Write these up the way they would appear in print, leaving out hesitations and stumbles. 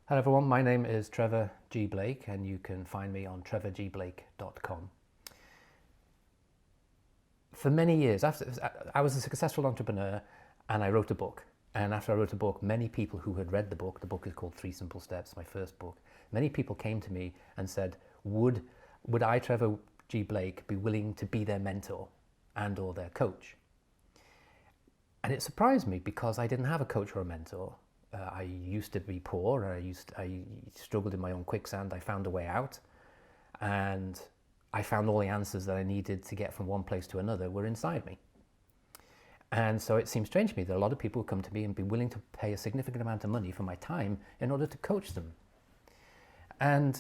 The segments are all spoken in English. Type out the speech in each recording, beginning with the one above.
Hello everyone, my name is Trevor G. Blake and you can find me on trevorgblake.com. For many years, I was a successful entrepreneur and I wrote a book. And after I wrote a book, many people who had read the book is called 3 Simple Steps, my first book, many people came to me and said, would I, Trevor G. Blake, be willing to be their mentor and or their coach? And it surprised me because I didn't have a coach or a mentor. I used to be poor. I struggled in my own quicksand. I found a way out, and I found all the answers that I needed to get from one place to another were inside me. And so it seems strange to me that a lot of people come to me and be willing to pay a significant amount of money for my time in order to coach them. And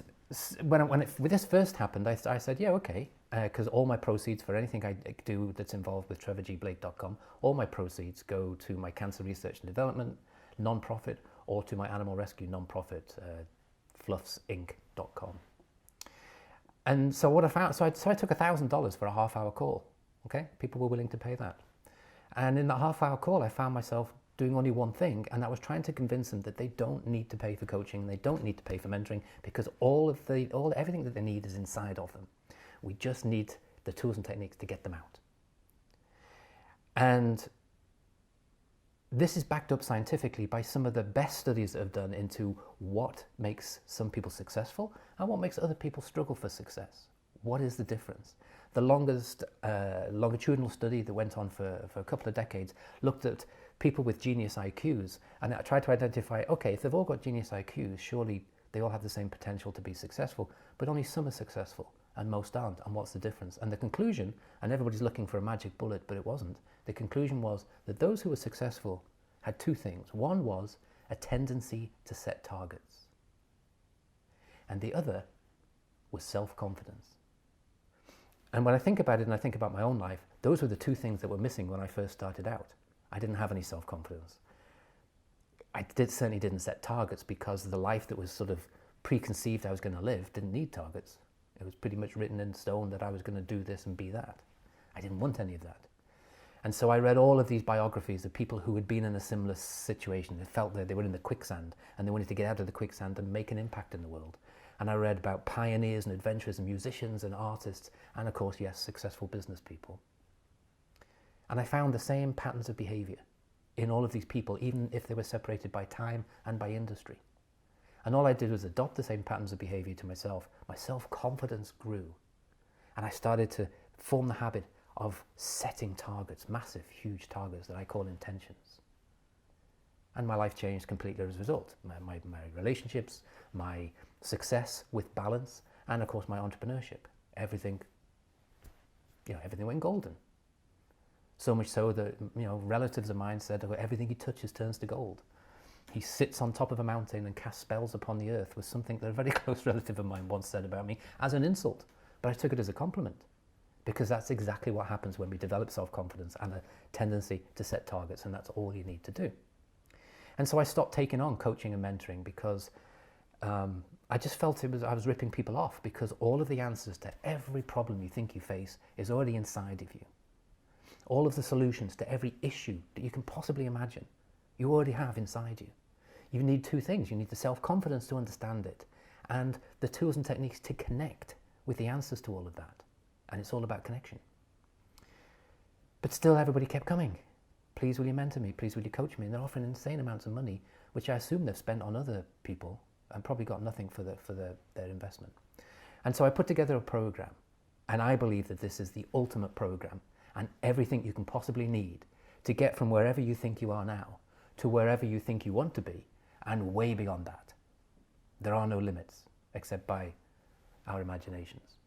when this first happened, I said, yeah, okay, because all my proceeds for anything I do that's involved with trevorgblake.com, all my proceeds go to my cancer research and development non-profit or to my animal rescue non-profit, fluffsinc.com. And so what I found, so I took $1,000 for a half-hour call. Okay, people were willing to pay that. And in that half-hour call, I found myself doing only one thing, and that was trying to convince them that they don't need to pay for coaching, they don't need to pay for mentoring, because everything that they need is inside of them. We just need the tools and techniques to get them out. And this is backed up scientifically by some of the best studies that have done into what makes some people successful and what makes other people struggle for success. What is the difference? The longest longitudinal study that went on for a couple of decades looked at people with genius IQs and tried to identify, okay, if they've all got genius IQs, surely they all have the same potential to be successful, but only some are successful and most aren't, and what's the difference? And the conclusion, and everybody's looking for a magic bullet, but it wasn't, the conclusion was that those who were successful had two things. One was a tendency to set targets, and the other was self-confidence. And when I think about it and I think about my own life, those were the two things that were missing when I first started out. I didn't have any self-confidence. I certainly didn't set targets because the life that was sort of preconceived I was going to live didn't need targets. It was pretty much written in stone that I was going to do this and be that. I didn't want any of that. And so I read all of these biographies of people who had been in a similar situation. They felt that they were in the quicksand and they wanted to get out of the quicksand and make an impact in the world. And I read about pioneers and adventurers and musicians and artists and, of course, yes, successful business people. And I found the same patterns of behavior in all of these people, even if they were separated by time and by industry. And all I did was adopt the same patterns of behavior to myself. My self-confidence grew. And I started to form the habit of setting targets, massive, huge targets that I call intentions. And my life changed completely as a result. My relationships, my success with balance, and of course my entrepreneurship. Everything went golden. So much so that, relatives of mine said, oh, everything he touches turns to gold. He sits on top of a mountain and casts spells upon the earth, was something that a very close relative of mine once said about me as an insult. But I took it as a compliment, because that's exactly what happens when we develop self-confidence and a tendency to set targets, and that's all you need to do. And so I stopped taking on coaching and mentoring because I just felt I was ripping people off, because all of the answers to every problem you think you face is already inside of you. All of the solutions to every issue that you can possibly imagine, you already have inside you. You need two things. You need the self-confidence to understand it and the tools and techniques to connect with the answers to all of that. And it's all about connection. But still everybody kept coming. Please will you mentor me? Please will you coach me? And they're offering insane amounts of money, which I assume they've spent on other people and probably got nothing for their investment. And so I put together a program, and I believe that this is the ultimate program and everything you can possibly need to get from wherever you think you are now to wherever you think you want to be, and way beyond that. There are no limits except by our imaginations.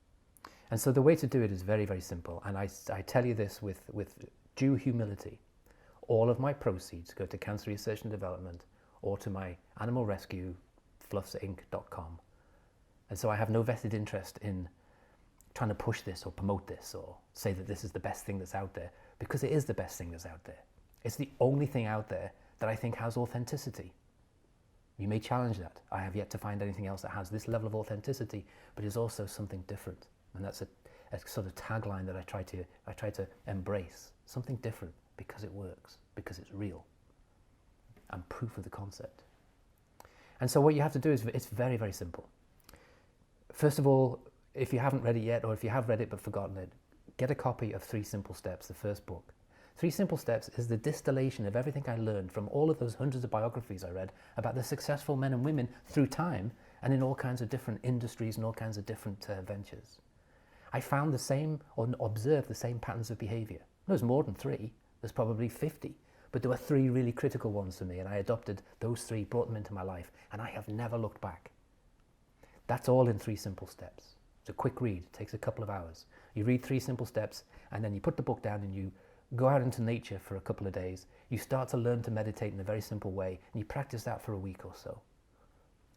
And so the way to do it is very, very simple. And I tell you this with due humility. All of my proceeds go to cancer research and development or to my animal rescue, fluffsinc.com. And so I have no vested interest in trying to push this or promote this or say that this is the best thing that's out there, because it is the best thing that's out there. It's the only thing out there that I think has authenticity. You may challenge that. I have yet to find anything else that has this level of authenticity, but is also something different. And that's a sort of tagline that I try to embrace. Something different, because it works, because it's real. And proof of the concept. And so what you have to do is, it's very, very simple. First of all, if you haven't read it yet, or if you have read it but forgotten it, get a copy of 3 Simple Steps, the first book. 3 Simple Steps is the distillation of everything I learned from all of those hundreds of biographies I read about the successful men and women through time and in all kinds of different industries and all kinds of different ventures. I found the same, or observed the same patterns of behavior. There's more than 3, there's probably 50, but there were 3 really critical ones for me, and I adopted those 3, brought them into my life, and I have never looked back. That's all in 3 Simple Steps. It's a quick read, it takes a couple of hours. You read 3 Simple Steps, and then you put the book down and you go out into nature for a couple of days. You start to learn to meditate in a very simple way, and you practice that for a week or so.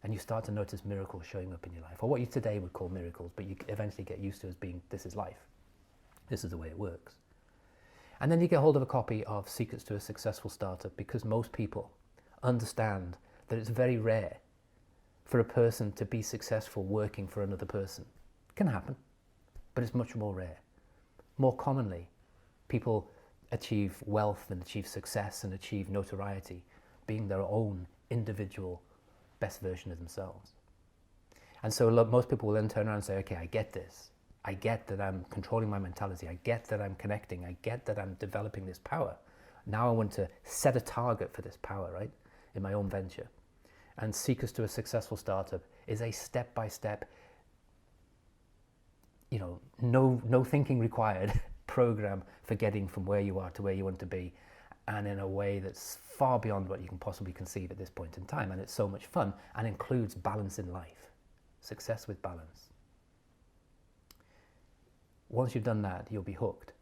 And you start to notice miracles showing up in your life, or what you today would call miracles, but you eventually get used to as being, this is life. This is the way it works. And then you get hold of a copy of Secrets to a Successful Startup, because most people understand that it's very rare for a person to be successful working for another person. It can happen, but it's much more rare. More commonly, people achieve wealth and achieve success and achieve notoriety being their own individual best version of themselves. And so most people will then turn around and say, okay, I get this. I get that I'm controlling my mentality. I get that I'm connecting. I get that I'm developing this power. Now I want to set a target for this power, right, in my own venture. And Secrets to a Successful Startup is a step-by-step, no thinking required program for getting from where you are to where you want to be, and in a way that's far beyond what you can possibly conceive at this point in time. And it's so much fun and includes balance in life, success with balance. Once you've done that, you'll be hooked.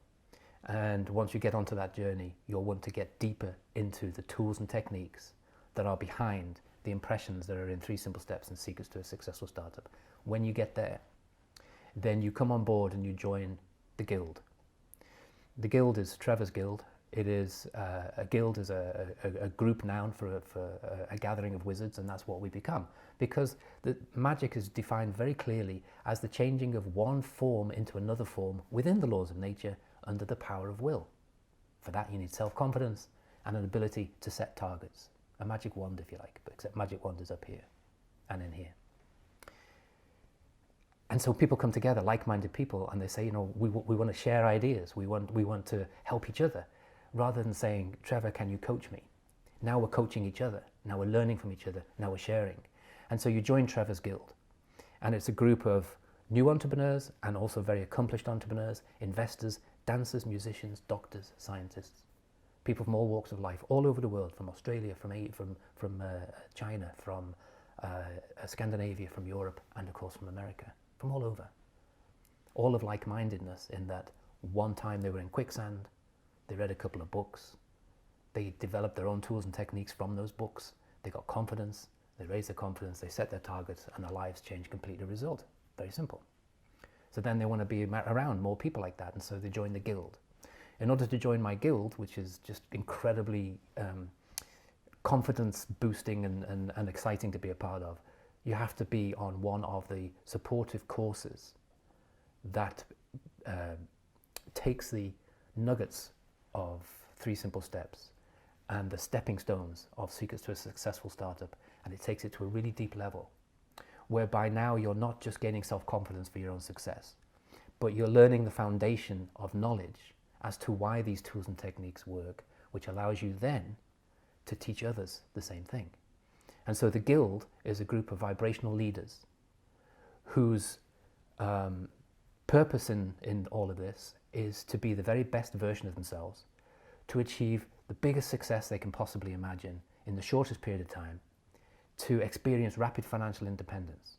And once you get onto that journey, you'll want to get deeper into the tools and techniques that are behind the impressions that are in 3 Simple Steps and Secrets to a Successful Startup. When you get there, then you come on board and you join the guild. The guild is Trevor's Guild. It is a guild is a group noun for a gathering of wizards, and that's what we become. Because the magic is defined very clearly as the changing of one form into another form within the laws of nature under the power of will. For that you need self-confidence and an ability to set targets. A magic wand, if you like, but except magic wand is up here and in here. And so people come together, like-minded people, and they say, we want to share ideas. We want to help each other. Rather than saying, Trevor, can you coach me? Now we're coaching each other. Now we're learning from each other. Now we're sharing. And so you join Trevor's Guild. And it's a group of new entrepreneurs and also very accomplished entrepreneurs, investors, dancers, musicians, doctors, scientists, people from all walks of life, all over the world, from Australia, from China, from Scandinavia, from Europe, and of course from America, from all over. All of like-mindedness in that one time they were in quicksand, they read a couple of books, they developed their own tools and techniques from those books, they got confidence, they raised their confidence, they set their targets, and their lives changed completely. Result, very simple. So then they want to be around more people like that, and so they join the guild. In order to join my guild, which is just incredibly confidence boosting and exciting to be a part of, you have to be on one of the supportive courses that takes the nuggets of 3 Simple Steps and the stepping stones of Secrets to a Successful Startup, and it takes it to a really deep level, whereby now you're not just gaining self-confidence for your own success, but you're learning the foundation of knowledge as to why these tools and techniques work, which allows you then to teach others the same thing. And so the guild is a group of vibrational leaders whose purpose in all of this is to be the very best version of themselves, to achieve the biggest success they can possibly imagine in the shortest period of time, to experience rapid financial independence,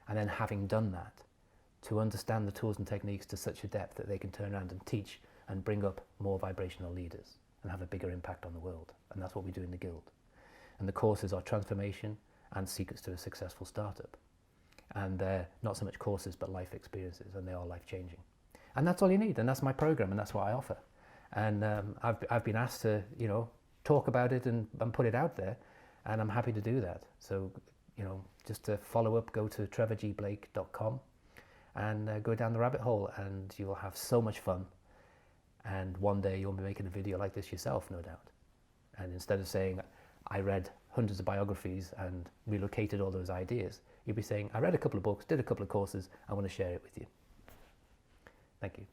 and then having done that, to understand the tools and techniques to such a depth that they can turn around and teach and bring up more vibrational leaders and have a bigger impact on the world. And that's what we do in the guild. And the courses are Transformation and Secrets to a Successful Startup. And they're not so much courses, but life experiences, and they are life-changing. And that's all you need, and that's my program, and that's what I offer. And I've been asked to, talk about it and put it out there, and I'm happy to do that. So, just to follow up, go to trevorgblake.com and go down the rabbit hole, and you'll have so much fun. And one day you'll be making a video like this yourself, no doubt. And instead of saying, I read hundreds of biographies and relocated all those ideas. You'd be saying, I read a couple of books, did a couple of courses, I want to share it with you. Thank you.